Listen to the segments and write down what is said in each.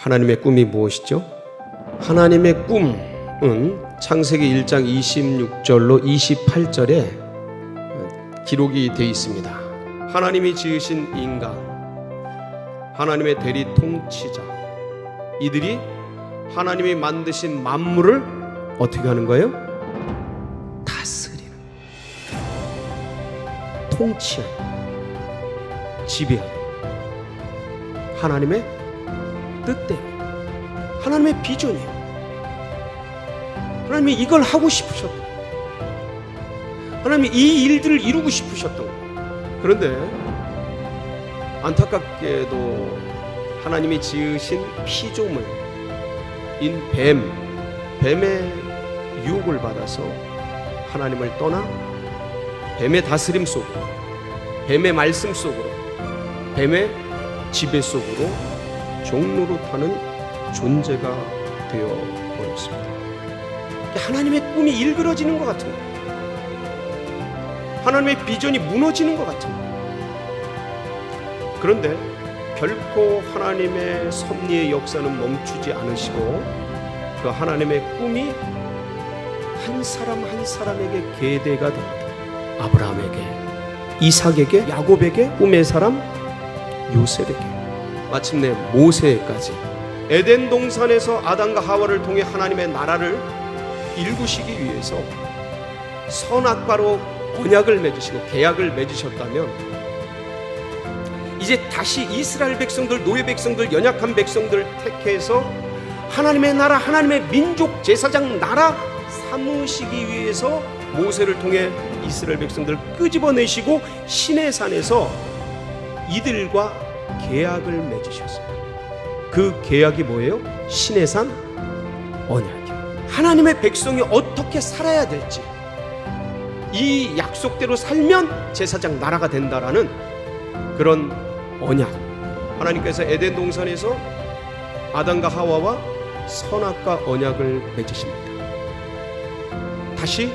하나님의 꿈이 무엇이죠? 하나님의 꿈은 창세기 1장 26절로 28절에 기록이 되어 있습니다. 하나님이 지으신 인간, 하나님의 대리 통치자, 이들이 하나님이 만드신 만물을 어떻게 하는 거예요? 다스리는, 통치하는, 지배하는 하나님의 뜻대로, 하나님의 비전이에요. 하나님이 이걸 하고 싶으셨던, 하나님이 이 일들을 이루고 싶으셨던 거예요. 그런데 안타깝게도 하나님이 지으신 피조물인 뱀의 유혹을 받아서 하나님을 떠나 뱀의 다스림 속으로, 뱀의 말씀 속으로, 뱀의 지배 속으로 종로로 타는 존재가 되어버렸습니다. 하나님의 꿈이 일그러지는 것 같은 거예요. 하나님의 비전이 무너지는 것 같은 거예요. 그런데 결코 하나님의 섭리의 역사는 멈추지 않으시고 그 하나님의 꿈이 한 사람 한 사람에게 계대가 됩니다. 아브라함에게, 이삭에게, 야곱에게, 꿈의 사람 요셉에게, 마침내 모세까지 에덴 동산에서 아담과 하와를 통해 하나님의 나라를 일구시기 위해서 선악과로 언약을 맺으시고 계약을 맺으셨다면 이제 다시 이스라엘 백성들, 노예 백성들, 연약한 백성들 택해서 하나님의 나라, 하나님의 민족 제사장 나라 삼으시기 위해서 모세를 통해 이스라엘 백성들을 끄집어내시고 시내산에서 이들과 계약을 맺으셨어요. 그 계약이 뭐예요? 시내산 언약이에요. 하나님의 백성이 어떻게 살아야 될지, 이 약속대로 살면 제사장 나라가 된다라는 그런 언약, 하나님께서 에덴 동산에서 아담과 하와와 선악과 언약을 맺으십니다. 다시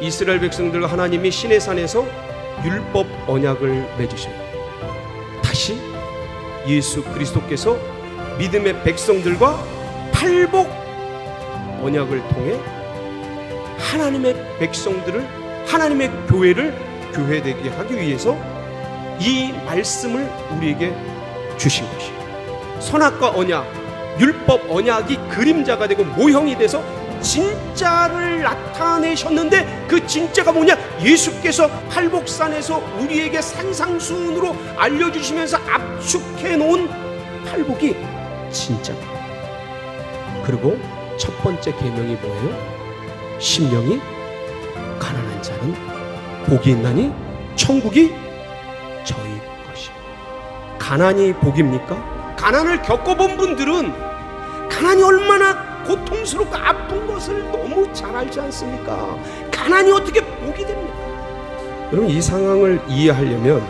이스라엘 백성들과 하나님이 시내산에서 율법 언약을 맺으셔요. 다시 예수 그리스도께서 믿음의 백성들과 팔복 언약을 통해 하나님의 백성들을, 하나님의 교회를 교회되게 하기 위해서 이 말씀을 우리에게 주신 것이에요. 선악과 언약, 율법 언약이 그림자가 되고 모형이 돼서 진짜를 나타내셨는데 그 진짜가 뭐냐? 예수께서 팔복산에서 우리에게 산상수훈으로 알려주시면서 압축해 놓은 팔복이 진짜다. 그리고 첫 번째 계명이 뭐예요? 심령이 가난한 자는 복이 있나니 천국이 저희 것이. 가난이 복입니까? 가난을 겪어본 분들은 가난이 얼마나 고통스럽고 아픈 것을 너무 잘 알지 않습니까? 가난이 어떻게 복이 됩니까? 여러분, 이 상황을 이해하려면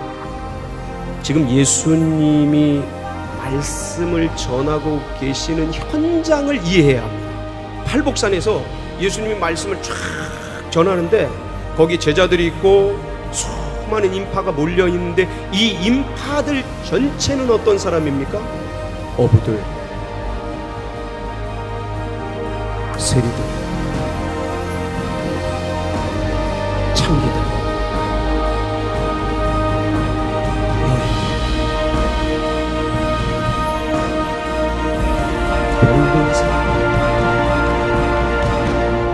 지금 예수님이 말씀을 전하고 계시는 현장을 이해해야 합니다. 팔복산에서 예수님이 말씀을 쫙 전하는데 거기 제자들이 있고 수많은 인파가 몰려있는데 이 인파들 전체는 어떤 사람입니까? 어부들, 세리들, 창기들, 병든 사람,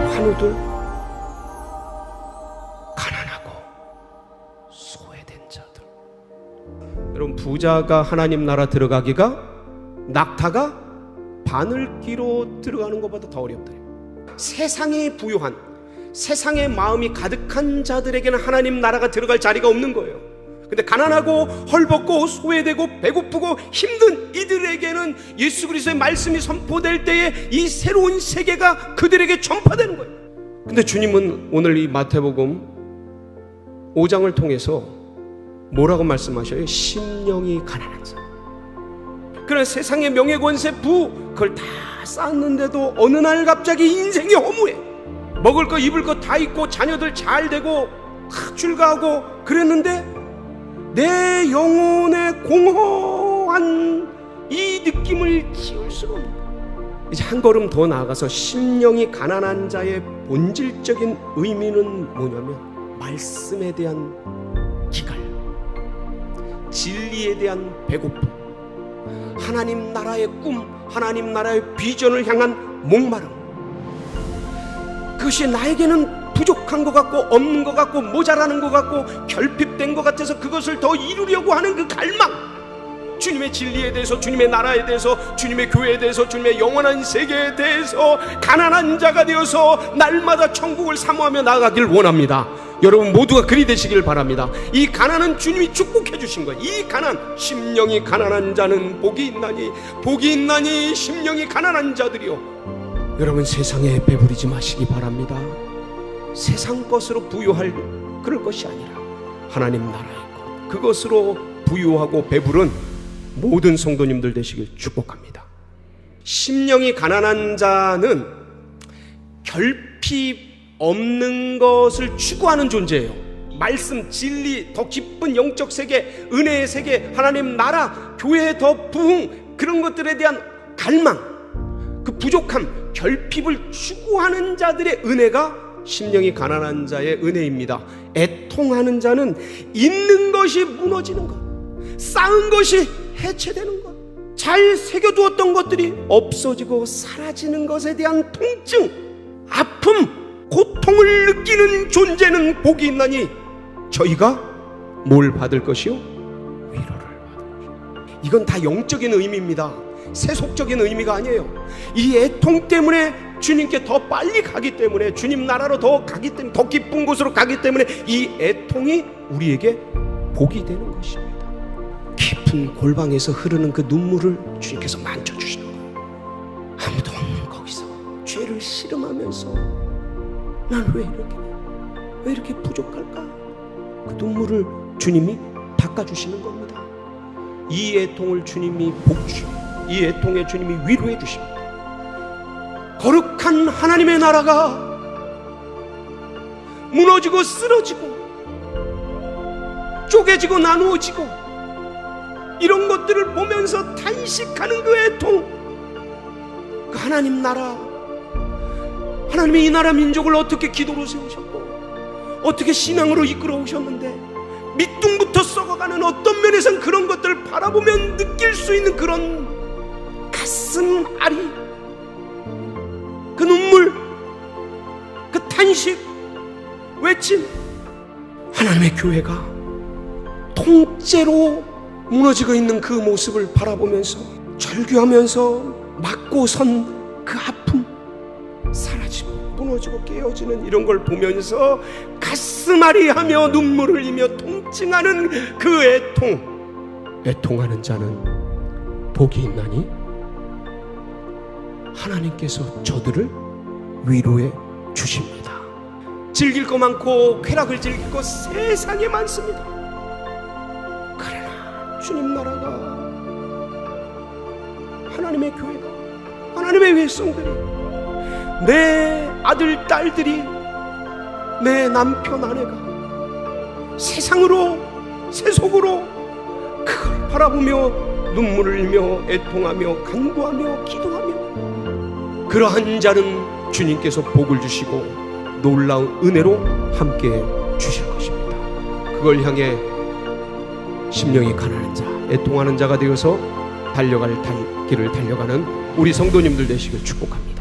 환우들, 가난하고 소외된 자들. 여러분, 부자가 하나님 나라 들어가기가 낙타가 바늘기로 들어가는 것보다 더 어렵다. 세상에 부유한, 세상에 마음이 가득한 자들에게는 하나님 나라가 들어갈 자리가 없는 거예요. 근데 가난하고 헐벗고 소외되고 배고프고 힘든 이들에게는 예수 그리스도의 말씀이 선포될 때에 이 새로운 세계가 그들에게 전파되는 거예요. 근데 주님은 오늘 이 마태복음 5장을 통해서 뭐라고 말씀하셔요? 심령이 가난한 자. 그런 세상의 명예 권세 부 그걸 다 쌓았는데도 어느 날 갑자기 인생이 허무해. 먹을 거 입을 거 다 있고 자녀들 잘 되고 다 출가하고 그랬는데 내 영혼의 공허한 이 느낌을 지울 수가 없는 거예요. 이제 한 걸음 더 나아가서 심령이 가난한 자의 본질적인 의미는 뭐냐면 말씀에 대한 기갈, 진리에 대한 배고픔, 하나님 나라의 꿈, 하나님 나라의 비전을 향한 목마름. 그것이 나에게는 부족한 것 같고 없는 것 같고 모자라는 것 같고 결핍된 것 같아서 그것을 더 이루려고 하는 그 갈망, 주님의 진리에 대해서, 주님의 나라에 대해서, 주님의 교회에 대해서, 주님의 영원한 세계에 대해서 가난한 자가 되어서 날마다 천국을 사모하며 나아가길 원합니다. 여러분 모두가 그리 되시길 바랍니다. 이 가난은 주님이 축복해 주신 거예요. 이 가난, 심령이 가난한 자는 복이 있나니, 복이 있나니 심령이 가난한 자들이요. 여러분 세상에 배부리지 마시기 바랍니다. 세상 것으로 부유할 그럴 것이 아니라 하나님 나라의 것, 그것으로 부유하고 배부른 모든 성도님들 되시길 축복합니다. 심령이 가난한 자는 결핍 없는 것을 추구하는 존재예요. 말씀, 진리, 더 깊은 영적 세계, 은혜의 세계, 하나님 나라, 교회의 더 부흥, 그런 것들에 대한 갈망, 그 부족함, 결핍을 추구하는 자들의 은혜가 심령이 가난한 자의 은혜입니다. 애통하는 자는 있는 것이 무너지는 것, 쌓은 것이 해체되는 것, 잘 새겨두었던 것들이 없어지고 사라지는 것에 대한 통증, 아픔, 고통을 느끼는 존재는 복이 있나니 저희가 뭘 받을 것이요? 위로를 받을 것이요. 이건 다 영적인 의미입니다. 세속적인 의미가 아니에요. 이 애통 때문에 주님께 더 빨리 가기 때문에, 주님 나라로 더 가기 때문에, 더 깊은 곳으로 가기 때문에 이 애통이 우리에게 복이 되는 것입니다. 깊은 골방에서 흐르는 그 눈물을 주님께서 만져주시는 거예요. 아무도 없는 거기서 죄를 씨름하면서 난 왜 이렇게 부족할까? 그 눈물을 주님이 닦아주시는 겁니다. 이 애통을 주님이 복주십니다. 이 애통에 주님이 위로해 주십니다. 거룩한 하나님의 나라가 무너지고 쓰러지고 쪼개지고 나누어지고 이런 것들을 보면서 탄식하는 그 애통, 그 하나님 나라, 하나님이 이 나라 민족을 어떻게 기도로 세우셨고 어떻게 신앙으로 이끌어 오셨는데 밑둥부터 썩어가는 어떤 면에선 그런 것들을 바라보면 느낄 수 있는 그런 가슴 아리, 그 눈물, 그 탄식, 외침, 하나님의 교회가 통째로 무너지고 있는 그 모습을 바라보면서 절규하면서 막고 선 그 아픔, 사라지고 무너지고 깨어지는 이런 걸 보면서 가슴앓이하며 눈물을 흘리며 통증하는 그 애통, 애통하는 자는 복이 있나니 하나님께서 저들을 위로해 주십니다. 즐길 거 많고 쾌락을 즐길 거 세상에 많습니다. 그러나 주님 나라가, 하나님의 교회가, 하나님의 회성들이, 내 아들 딸들이, 내 남편 아내가 세상으로, 세속으로 그걸 바라보며 눈물을 흘리며 애통하며 간구하며 기도하며, 그러한 자는 주님께서 복을 주시고 놀라운 은혜로 함께 주실 것입니다. 그걸 향해 심령이 가난한 자, 애통하는 자가 되어서 달려갈 길을 달려가는 우리 성도님들 되시길 축복합니다.